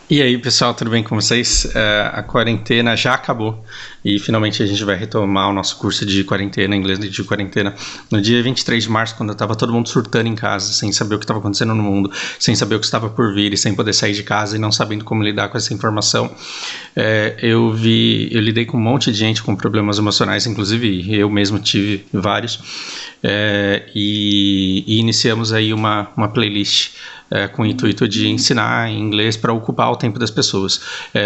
E aí, pessoal, tudo bem com vocês? A quarentena já acabou e finalmente a gente vai retomar o nosso curso de quarentena, inglês de quarentena, no dia 23 de março, quando estava todo mundo surtando em casa, sem saber o que estava acontecendo no mundo, sem saber o que estava por vir e sem poder sair de casa e não sabendo como lidar com essa informação. Eu lidei com um monte de gente com problemas emocionais, inclusive eu mesmo tive vários, e iniciamos aí uma playlist com o intuito de ensinar inglês para ocupar o tempo das pessoas.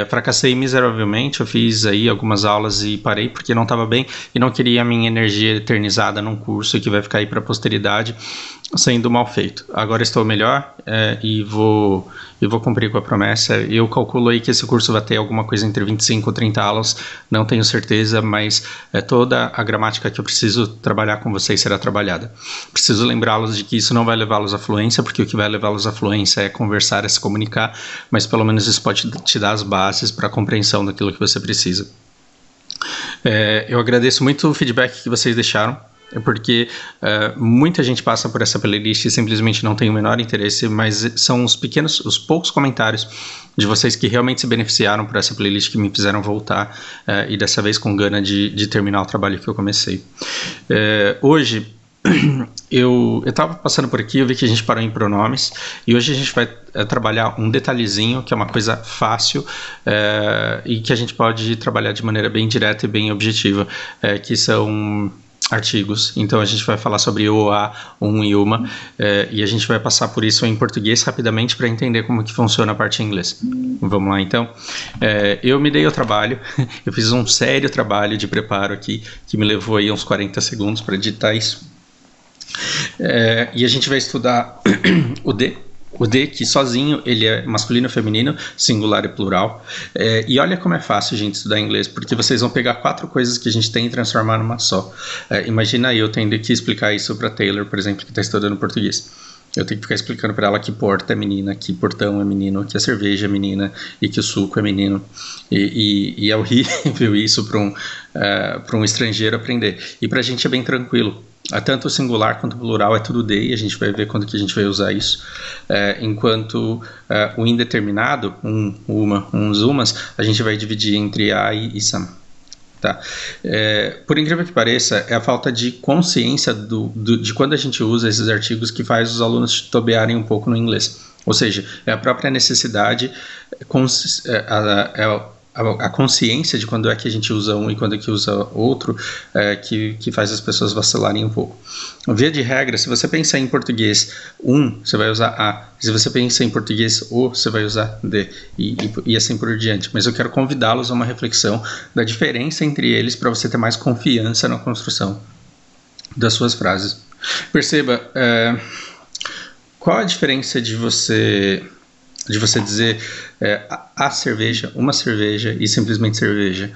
Fracassei miseravelmente, eu fiz aí algumas aulas e parei porque não estava bem e não queria a minha energia eternizada num curso que vai ficar aí para a posteridade sendo mal feito. Agora estou melhor e vou cumprir com a promessa. Eu calculo aí que esse curso vai ter alguma coisa entre 25 ou 30 aulas, não tenho certeza, mas toda a gramática que eu preciso trabalhar com vocês será trabalhada. Preciso lembrá-los de que isso não vai levá-los à fluência, porque o que vai levá-los à fluência é conversar, é se comunicar, mas pelo menos isso pode te dar as bases para a compreensão daquilo que você precisa. Eu agradeço muito o feedback que vocês deixaram, porque muita gente passa por essa playlist e simplesmente não tem o menor interesse, mas são os poucos comentários de vocês que realmente se beneficiaram por essa playlist que me fizeram voltar e dessa vez com gana de terminar o trabalho que eu comecei. Hoje eu estava passando por aqui, eu vi que a gente parou em pronomes e hoje a gente vai trabalhar um detalhezinho que é uma coisa fácil e que a gente pode trabalhar de maneira bem direta e bem objetiva, que são artigos. Então a gente vai falar sobre o, a, um e uma, e a gente vai passar por isso em português rapidamente para entender como que funciona a parte em inglês. Vamos lá então. Eu me dei o trabalho, eu fiz um sério trabalho de preparo aqui, que me levou aí uns 40 segundos para editar isso. E a gente vai estudar o D, que sozinho ele é masculino, feminino, singular e plural. E olha como é fácil, gente, estudar inglês, porque vocês vão pegar 4 coisas que a gente tem e transformar numa só. Imagina eu tendo que explicar isso para Taylor, por exemplo, que está estudando português. Eu tenho que ficar explicando para ela que porta é menina, que portão é menino, que a cerveja é menina e que o suco é menino. E é horrível isso para um estrangeiro aprender. E para a gente é bem tranquilo. Tanto o singular quanto o plural é tudo D, e a gente vai ver quando que a gente vai usar isso. Enquanto o indeterminado, uma, uns, umas, a gente vai dividir entre a e some. Tá? Por incrível que pareça, é a falta de consciência de quando a gente usa esses artigos que faz os alunos titubearem um pouco no inglês. Ou seja, é a própria necessidade, a consciência de quando é que a gente usa um e quando é que usa outro, que faz as pessoas vacilarem um pouco. Via de regra, se você pensar em português você vai usar a. Se você pensa em português o, você vai usar de, e assim por diante. Mas eu quero convidá-los a uma reflexão da diferença entre eles para você ter mais confiança na construção das suas frases. Perceba, qual a diferença de você dizer a cerveja, uma cerveja e simplesmente cerveja.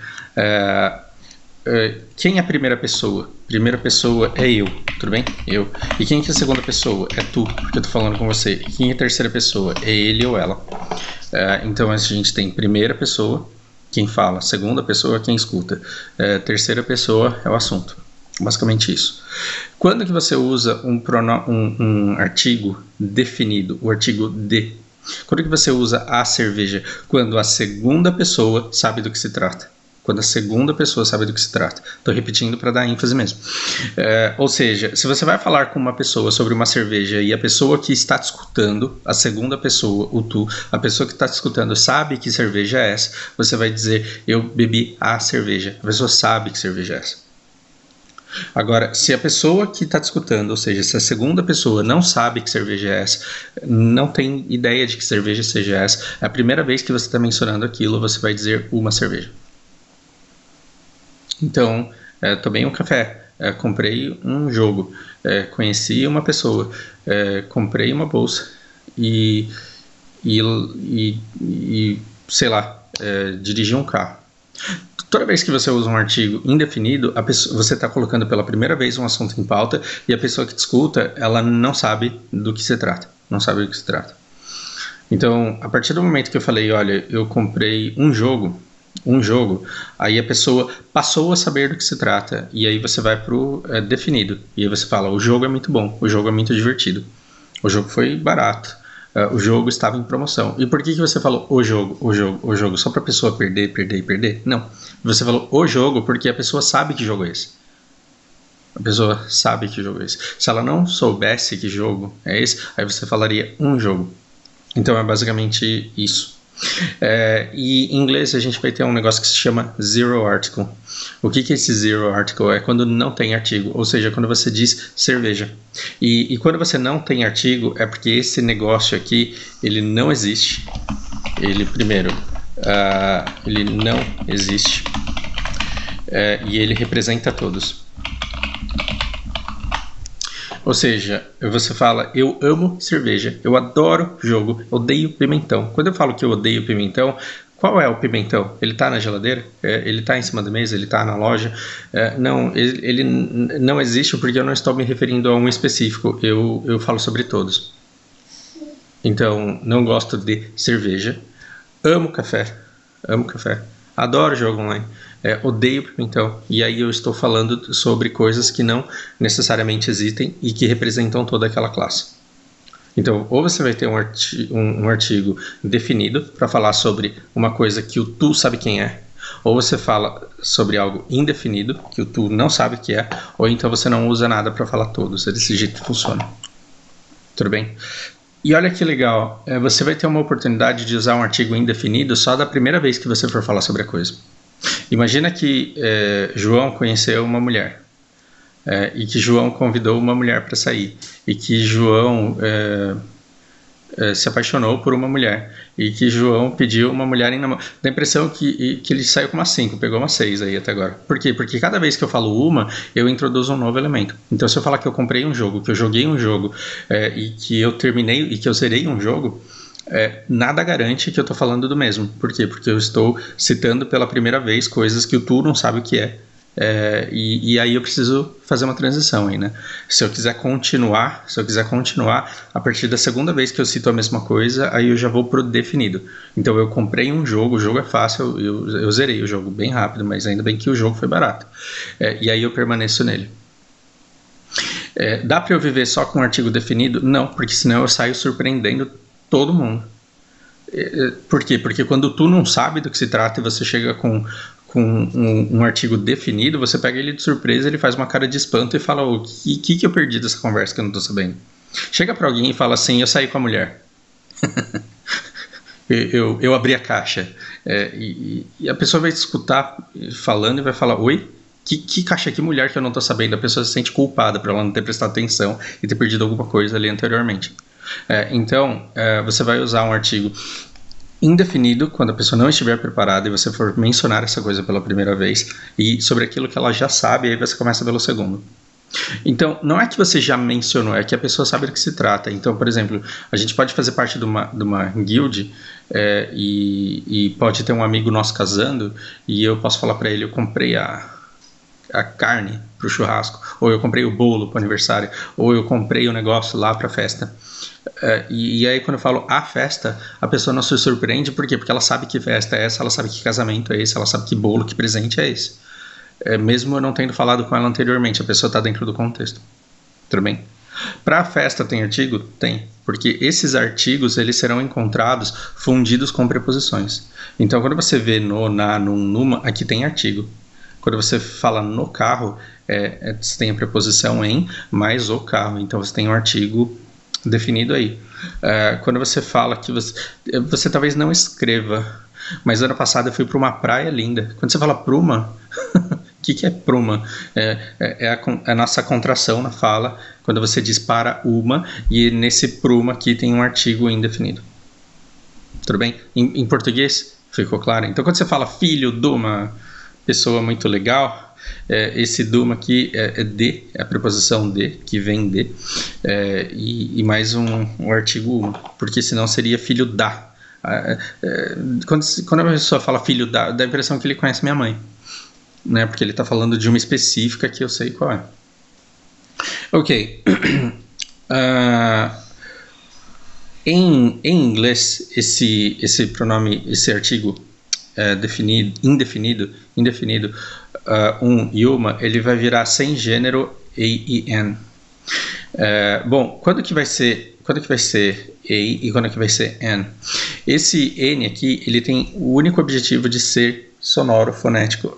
Quem é a primeira pessoa? Primeira pessoa é eu, tudo bem? Eu. E quem é a segunda pessoa? É tu, porque eu tô falando com você. E quem é a terceira pessoa? É ele ou ela. Então a gente tem primeira pessoa, quem fala, segunda pessoa, quem escuta. Terceira pessoa é o assunto. Basicamente isso. Quando que você usa um artigo definido, o artigo de? Quando que você usa a cerveja? Quando a segunda pessoa sabe do que se trata. Quando a segunda pessoa sabe do que se trata. Estou repetindo para dar ênfase mesmo. Ou seja, se você vai falar com uma pessoa sobre uma cerveja e a pessoa que está te escutando, a segunda pessoa, o tu, a pessoa que está te escutando sabe que cerveja é essa, você vai dizer, eu bebi a cerveja. A pessoa sabe que cerveja é essa. Agora, se a pessoa que está te escutando, ou seja, se a segunda pessoa não sabe que cerveja é essa, não tem ideia de que cerveja seja essa, é a primeira vez que você está mencionando aquilo, você vai dizer uma cerveja. Então, tomei um café, comprei um jogo, conheci uma pessoa, comprei uma bolsa e sei lá, dirigi um carro. Toda vez que você usa um artigo indefinido, você está colocando pela primeira vez um assunto em pauta e a pessoa que te escuta, ela não sabe do que se trata. Não sabe do que se trata. Então, a partir do momento que eu falei, olha, eu comprei um jogo, aí a pessoa passou a saber do que se trata. E aí você vai para o definido. E aí você fala, o jogo é muito bom, o jogo é muito divertido. O jogo foi barato. O jogo estava em promoção. E por que você falou o jogo, o jogo, o jogo? Só para a pessoa perder, perder e perder? Não. Você falou o jogo porque a pessoa sabe que jogo é esse. A pessoa sabe que jogo é esse. Se ela não soubesse que jogo é esse, aí você falaria um jogo. Então é basicamente isso. E em inglês a gente vai ter um negócio que se chama zero article. O que é esse zero article? É quando não tem artigo, ou seja, quando você diz cerveja. E quando você não tem artigo, é porque esse negócio aqui, ele não existe. Ele, primeiro, ele não existe. E ele representa todos. Ou seja, você fala, eu amo cerveja, eu adoro jogo, odeio pimentão. Quando eu falo que eu odeio pimentão, qual é o pimentão? Ele está na geladeira? Ele está em cima da mesa? Ele está na loja? Não, ele não existe porque eu não estou me referindo a um específico. Eu falo sobre todos. Então, não gosto de cerveja. Amo café. Amo café. Adoro jogo online. Odeio pimentão. E aí eu estou falando sobre coisas que não necessariamente existem e que representam toda aquela classe. Então, ou você vai ter um artigo definido para falar sobre uma coisa que o tu sabe quem é, ou você fala sobre algo indefinido, que o tu não sabe o que é, ou então você não usa nada para falar todos. É desse jeito que funciona. Tudo bem? E olha que legal, você vai ter uma oportunidade de usar um artigo indefinido só da primeira vez que você for falar sobre a coisa. Imagina que João conheceu uma mulher. E que João convidou uma mulher para sair, e que João se apaixonou por uma mulher, e que João pediu uma mulher em namoro. Dá a impressão que ele saiu com umas 5, pegou umas 6 aí até agora. Por quê? Porque cada vez que eu falo uma, eu introduzo um novo elemento. Então se eu falar que eu comprei um jogo, que eu joguei um jogo, e que eu terminei, e que eu zerei um jogo, nada garante que eu estou falando do mesmo. Por quê? Porque eu estou citando pela primeira vez coisas que o tu não sabe o que é. E aí eu preciso fazer uma transição aí, né? Se eu quiser continuar, a partir da segunda vez que eu cito a mesma coisa, aí eu já vou pro definido. Então eu comprei um jogo, o jogo é fácil, eu zerei o jogo bem rápido, mas ainda bem que o jogo foi barato. E aí eu permaneço nele. Dá para eu viver só com um artigo definido? Não, porque senão eu saio surpreendendo todo mundo. Por quê? Porque quando tu não sabe do que se trata e você chega com um artigo definido, você pega ele de surpresa, ele faz uma cara de espanto e fala, o que eu perdi dessa conversa que eu não tô sabendo? Chega pra alguém e fala assim, eu saí com a mulher. eu abri a caixa. E a pessoa vai te escutar falando e vai falar, oi? Que caixa, que mulher que eu não tô sabendo? A pessoa se sente culpada por ela não ter prestado atenção e ter perdido alguma coisa ali anteriormente. Então, você vai usar um artigo indefinido quando a pessoa não estiver preparada e você for mencionar essa coisa pela primeira vez e sobre aquilo que ela já sabe, aí você começa pelo segundo. Então, não é que você já mencionou, é que a pessoa sabe do que se trata. Então, por exemplo, a gente pode fazer parte de uma guild e pode ter um amigo nosso casando e eu posso falar para ele, eu comprei a carne para o churrasco, ou eu comprei o bolo para o aniversário, ou eu comprei o negócio lá para a festa. E aí quando eu falo a festa, a pessoa não se surpreende. Por quê? Porque ela sabe que festa é essa, ela sabe que casamento é esse, ela sabe que bolo, que presente é esse. Mesmo eu não tendo falado com ela anteriormente, a pessoa está dentro do contexto. Tudo bem? Para a festa tem artigo? Tem. Porque esses artigos eles serão encontrados fundidos com preposições. Então quando você vê no, na, num, numa, aqui tem artigo. Quando você fala no carro, você tem a preposição em mais o carro. Então você tem um artigo definido aí. Quando você fala que você talvez não escreva, mas ano passado eu fui para uma praia linda. Quando você fala pruma, o que é pruma? É a nossa contração na fala, quando você diz para uma, e nesse pruma aqui tem um artigo indefinido. Tudo bem? Em português, ficou claro? Então quando você fala filho de uma pessoa muito legal, esse duma aqui é de, é a preposição de, que vem de, e mais um artigo uma, porque senão seria filho da. Quando a pessoa fala filho da, dá a impressão que ele conhece minha mãe, né? Porque ele está falando de uma específica que eu sei qual é. Ok. Em inglês, esse pronome, esse artigo indefinido, um e uma, ele vai virar sem gênero, e n. Bom, quando que vai ser que vai ser A e quando que vai ser N? Esse N aqui, ele tem o único objetivo de ser sonoro, fonético,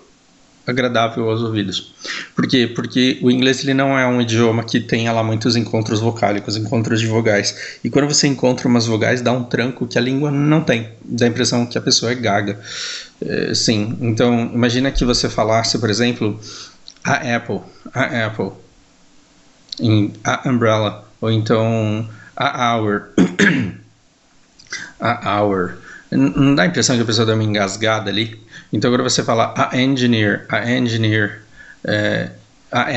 agradável aos ouvidos. Por quê? Porque o inglês ele não é um idioma que tenha lá muitos encontros vocálicos, encontros de vogais. E quando você encontra umas vogais, dá um tranco que a língua não tem. Dá a impressão que a pessoa é gaga. Sim, então imagina que você falasse, por exemplo, a Apple, a umbrella, ou então a hour, a hour. Não dá a impressão que a pessoa dá uma engasgada ali? Então, quando você fala a engineer, a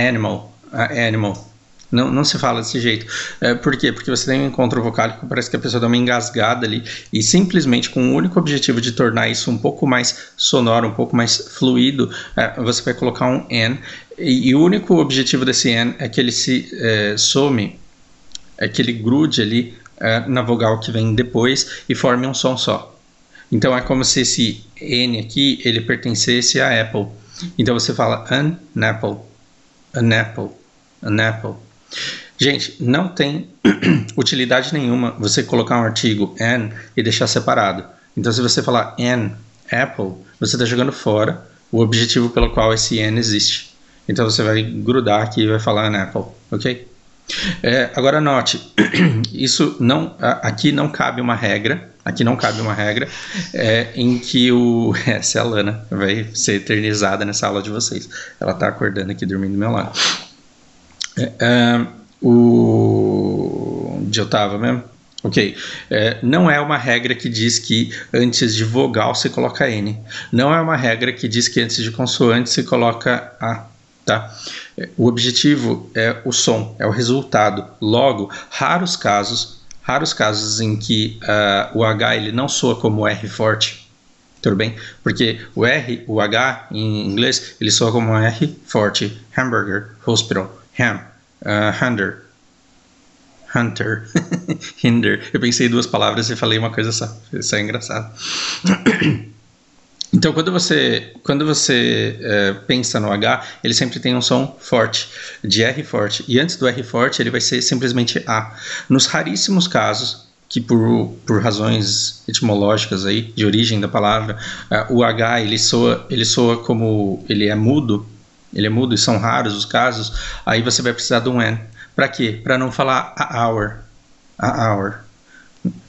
animal, não se fala desse jeito. Por quê? Porque você tem um encontro vocálico, parece que a pessoa dá uma engasgada ali, e simplesmente com o único objetivo de tornar isso um pouco mais sonoro, um pouco mais fluido, você vai colocar um N, e o único objetivo desse N é que ele se some, é que ele grude ali na vogal que vem depois e forme um som só. Então é como se esse N aqui, ele pertencesse a Apple. Então você fala an apple, an apple, an apple. Gente, não tem utilidade nenhuma você colocar um artigo an e deixar separado. Então se você falar an apple, você está jogando fora o objetivo pelo qual esse n existe. Então você vai grudar aqui e vai falar an apple, ok? Agora note, isso não, aqui não cabe uma regra. Aqui não cabe uma regra em que essa é a Lana, vai ser eternizada nessa aula de vocês. Ela está acordando aqui, dormindo do meu lado. Onde eu estava mesmo? Ok. Não é uma regra que diz que antes de vogal se coloca N. Não é uma regra que diz que antes de consoante se coloca A. Tá? O objetivo é o som, é o resultado. Logo, raros casos em que o H ele não soa como R forte, tudo bem? Porque o H em inglês, ele soa como R forte. Hamburger, hospital, ham, hunter, hinder. Eu pensei em duas palavras e falei uma coisa só. Isso é engraçado. Então, quando você pensa no H, ele sempre tem um som forte, de R forte. E antes do R forte, ele vai ser simplesmente A. Nos raríssimos casos, que por razões etimológicas aí, de origem da palavra, o H ele soa como ele é mudo, e são raros os casos, aí você vai precisar de um N. Para quê? Para não falar a hour.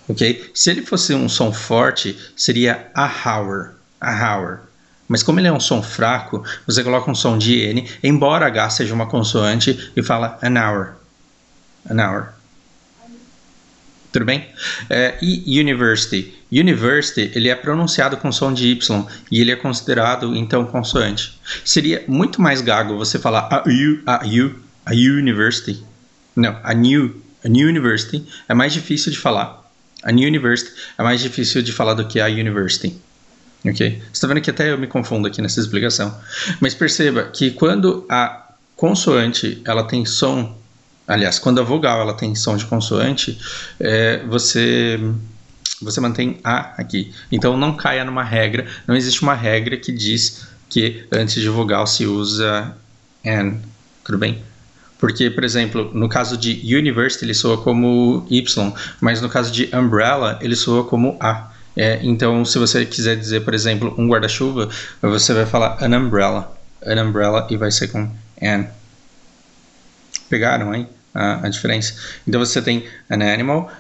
Ok? Se ele fosse um som forte, seria a hour. Mas como ele é um som fraco, você coloca um som de N, embora H seja uma consoante, e fala an hour. Tudo bem? E university, ele é pronunciado com som de Y, e ele é considerado, então, consoante. Seria muito mais gago você falar a university. Não, a new university é mais difícil de falar. A new university é mais difícil de falar do que a university. Ok? Você está vendo que até eu me confundo aqui nessa explicação. Mas perceba que quando a consoante ela tem som, aliás, quando a vogal ela tem som de consoante, você mantém A aqui. Então não caia numa regra, não existe uma regra que diz que antes de vogal se usa N. Tudo bem? Porque, por exemplo, no caso de university ele soa como Y, mas no caso de umbrella ele soa como A. Então, se você quiser dizer, por exemplo, um guarda-chuva, você vai falar an umbrella e vai ser com N. Pegaram, hein? A diferença? Então, você tem an animal,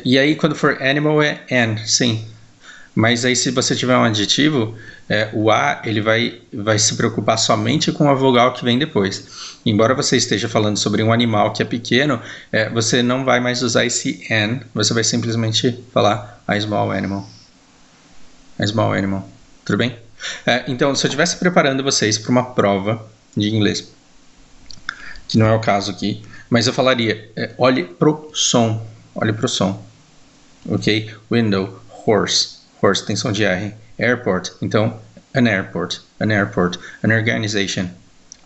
e aí quando for animal é N, sim. Mas aí se você tiver um adjetivo, o A ele vai se preocupar somente com a vogal que vem depois. Embora você esteja falando sobre um animal que é pequeno, você não vai mais usar esse N, você vai simplesmente falar a small animal. A small animal. Tudo bem? Então, se eu estivesse preparando vocês para uma prova de inglês, que não é o caso aqui, mas eu falaria, olhe pro som. Ok? Window, horse tem som de R. Airport, então an airport, an organization,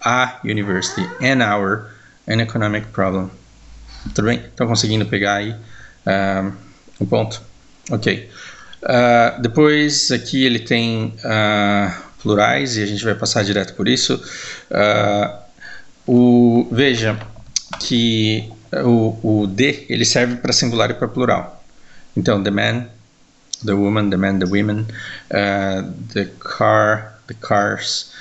a university, an hour, an economic problem. Tudo bem? Estão conseguindo pegar aí o ponto? Ok. Depois aqui ele tem plurais e a gente vai passar direto por isso. Veja que o the, ele serve para singular e para plural. Então, the man, the woman, the men, the women, the car, the cars,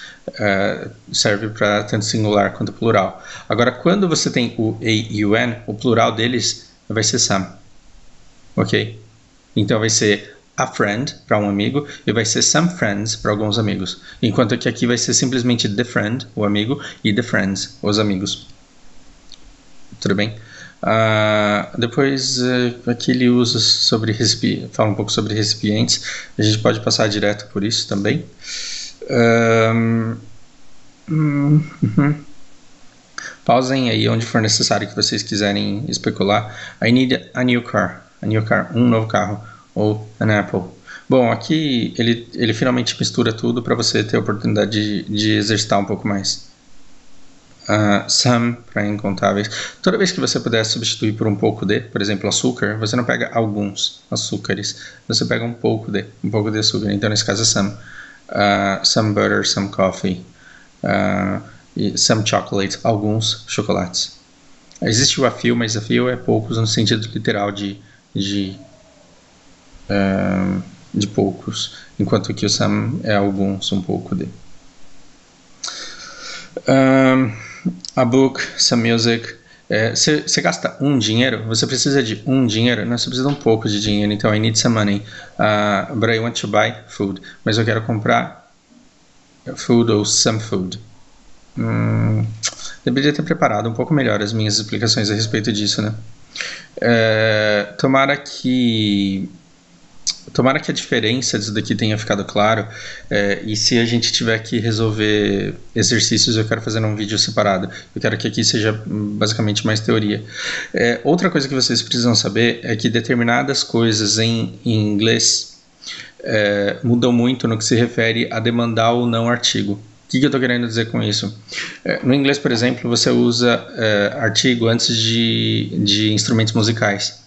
serve para tanto singular quanto plural. Agora, quando você tem o a e o n, o plural deles vai ser some, ok? Então vai ser a friend para um amigo e vai ser some friends para alguns amigos. Enquanto que aqui vai ser simplesmente the friend, o amigo, e the friends, os amigos. Tudo bem? Depois, aqui ele usa sobre fala um pouco sobre recipientes. A gente pode passar direto por isso também. Pausem aí onde for necessário que vocês quiserem especular. I need a new car, um novo carro, ou an apple. Bom, aqui ele finalmente mistura tudo para você ter a oportunidade de exercitar um pouco mais. Some para incontáveis. Toda vez que você puder substituir por um pouco de, por exemplo, açúcar, você não pega alguns açúcares, você pega um pouco de açúcar. Então nesse caso é some butter, some coffee, some chocolate, alguns chocolates. Existe o a few, mas a few é poucos no sentido literal de poucos, enquanto que o some é alguns, um pouco de. A book, some music. Você gasta dinheiro, você precisa de dinheiro, não, você precisa de um pouco de dinheiro. Então, I need some money, but I want to buy food. Mas eu quero comprar food ou some food. Deveria ter preparado um pouco melhor as minhas explicações a respeito disso, né? Tomara que a diferença disso daqui tenha ficado claro, e se a gente tiver que resolver exercícios, eu quero fazer um vídeo separado. Eu quero que aqui seja basicamente mais teoria. Outra coisa que vocês precisam saber é que determinadas coisas em inglês mudam muito no que se refere a demandar ou não artigo. O que eu estou querendo dizer com isso? No inglês, por exemplo, você usa artigo antes de instrumentos musicais.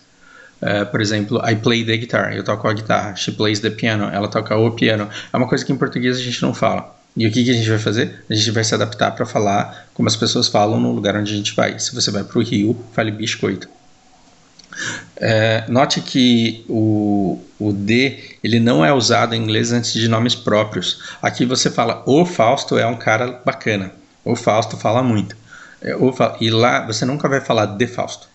Por exemplo, I play the guitar, eu toco a guitarra. She plays the piano, ela toca o piano. É uma coisa que em português a gente não fala. E o que a gente vai fazer? A gente vai se adaptar para falar como as pessoas falam no lugar onde a gente vai. Se você vai para o Rio, fale biscoito. Note que o de, ele não é usado em inglês antes de nomes próprios. Aqui você fala, o Fausto é um cara bacana. O Fausto fala muito. E lá você nunca vai falar de Fausto.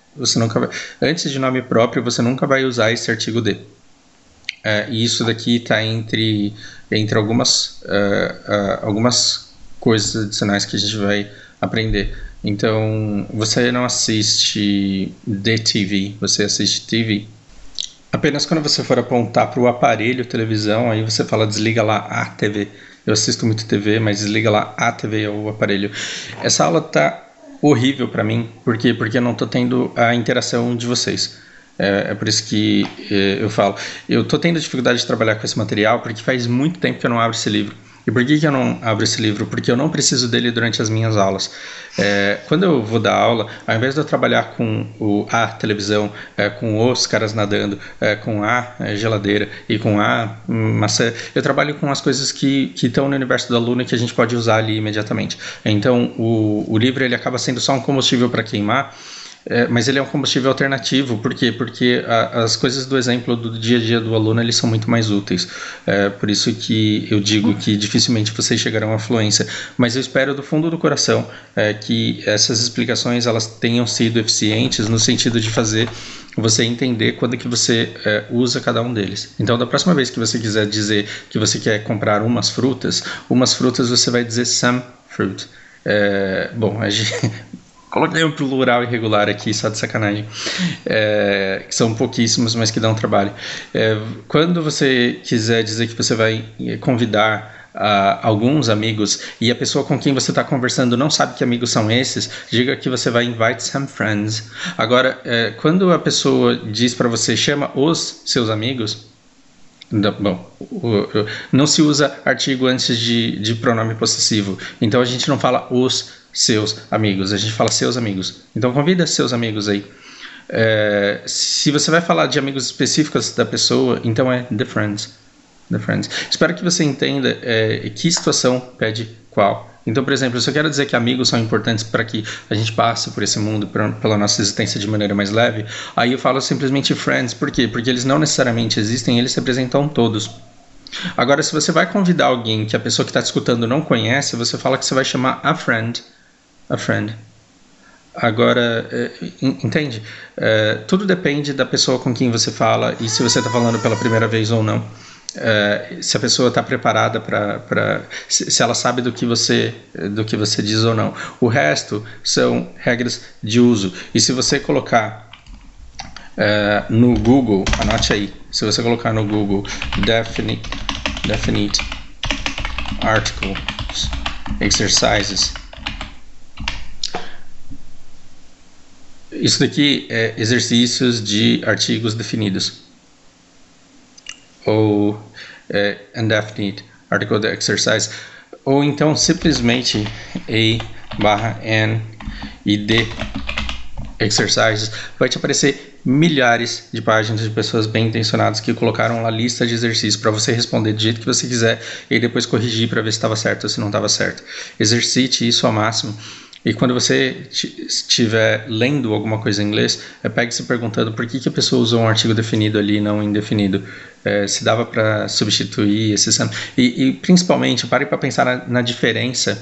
Antes de nome próprio, você nunca vai usar esse artigo de. E isso daqui está entre algumas coisas adicionais que a gente vai aprender. Então, você não assiste the TV, você assiste TV. Apenas quando você for apontar para o aparelho televisão, aí você fala desliga lá a TV. Eu assisto muito TV, mas desliga lá a TV ou o aparelho. Essa aula está horrível para mim, por quê? Porque eu não estou tendo a interação de vocês. É por isso que eu falo. Eu estou tendo dificuldade de trabalhar com esse material porque faz muito tempo que eu não abro esse livro. E por que eu não abro esse livro? Porque eu não preciso dele durante as minhas aulas. Quando eu vou dar aula, ao invés de eu trabalhar com a televisão, com os caras nadando, com a geladeira e com a maçã, eu trabalho com as coisas que estão no universo do aluno e que a gente pode usar ali imediatamente. Então, o livro ele acaba sendo só um combustível para queimar, mas ele é um combustível alternativo. Por quê? Porque as coisas do exemplo do dia a dia do aluno eles são muito mais úteis. Por isso que eu digo que dificilmente vocês chegarão à fluência, mas eu espero do fundo do coração que essas explicações elas tenham sido eficientes no sentido de fazer você entender quando que você usa cada um deles. Então, da próxima vez que você quiser dizer que você quer comprar umas frutas você vai dizer some fruit. A gente... Coloquei um plural irregular aqui, só de sacanagem. Que são pouquíssimos, mas que dão trabalho. Quando você quiser dizer que você vai convidar alguns amigos e a pessoa com quem você está conversando não sabe que amigos são esses, diga que você vai invite some friends. Agora, quando a pessoa diz para você, chama os seus amigos, não se usa artigo antes de pronome possessivo. Então a gente não fala os seus amigos, a gente fala seus amigos. Então convida seus amigos aí. Se você vai falar de amigos específicos da pessoa, então é the friends. Espero que você entenda que situação pede qual Então, por exemplo, se eu quero dizer que amigos são importantes para que a gente passe por esse mundo, pela nossa existência de maneira mais leve, aí eu falo simplesmente friends. Por quê? Porque eles não necessariamente existem, eles representam todos. Agora, se você vai convidar alguém que a pessoa que está te escutando não conhece, você fala que você vai chamar a friend. A friend. Agora, entende? Tudo depende da pessoa com quem você fala e se você está falando pela primeira vez ou não. Se a pessoa está preparada se ela sabe do que você diz ou não. O resto são regras de uso. E se você colocar no Google, anote aí, se você colocar no Google definite articles exercises, isso daqui é exercícios de artigos definidos, ou indefinite article exercise, ou então simplesmente A/N e D exercises, vai te aparecer milhares de páginas de pessoas bem intencionadas que colocaram lá lista de exercícios para você responder do jeito que você quiser e depois corrigir para ver se estava certo ou se não estava certo. Exercite isso ao máximo. E quando você estiver lendo alguma coisa em inglês, pegue se perguntando por que a pessoa usou um artigo definido ali e não indefinido. Se dava para substituir esse... E principalmente, pare para pensar na diferença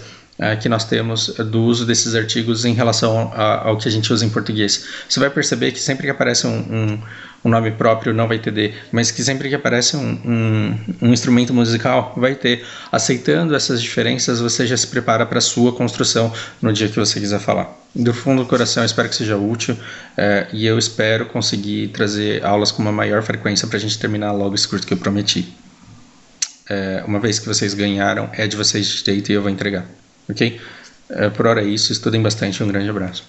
que nós temos do uso desses artigos em relação ao que a gente usa em português. Você vai perceber que sempre que aparece um nome próprio não vai ter D, mas que sempre que aparece um instrumento musical vai ter. Aceitando essas diferenças, você já se prepara para a sua construção no dia que você quiser falar. Do fundo do coração, eu espero que seja útil e eu espero conseguir trazer aulas com uma maior frequência para a gente terminar logo esse curso que eu prometi. Uma vez que vocês ganharam, é de vocês de direito e eu vou entregar. Ok? Por hora é isso, estudem bastante, um grande abraço.